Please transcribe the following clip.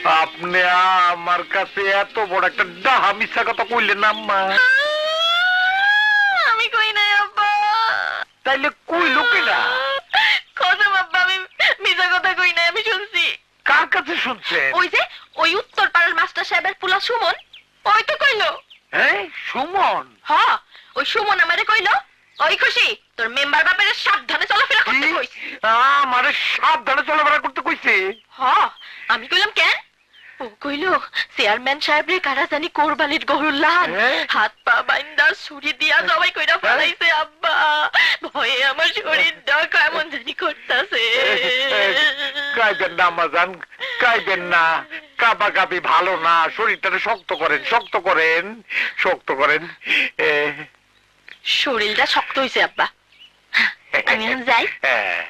আপনি আমার কাছে এত বড় একটা ডাহা মিথ্যা কথা কইলেন না আম্মা। আমি কই নাই আব্বা। তাইলে কইল কেডা? কসম আব্বা, আমি মিথ্যা কথা কই নাই, আমি শুনছি। কার কাছে শুনছেন? ওই যে ওই উত্তর পাড়ার মাস্টার সাহেবের পোলা সুমন, ওই তো কইলো। হ্যাঁ, সুমন? হ্যাঁ, ওই সুমন আমারে কইলো, ওই খুশি তোর মেম্বার বাপের সাবধানে চলাফেরা করতে কি? কইছে। আমারে সাবধানে চলাফেরা করতে কইছে? হ্যাঁ, আমি কইলাম কেন? ও কইলো চেয়ারম্যান সাহেব রে কারা জানি কোরবানির গরুর লান হাত পা বাইন্দা ছুরি দিয়া জবাই কইরা ফেলাইছে আব্বা। ভয়ে আমার শরীরটা কেমন জানি করতাছে। কাইবেন না আম্মাজান, কাইবেন না। কাবাকাবি ভালো না, শরীরটাকে শক্ত করেন, শক্ত করেন, শক্ত করেন। শরীরটা শক্ত হইছে আব্বা, আমি এখন যাই।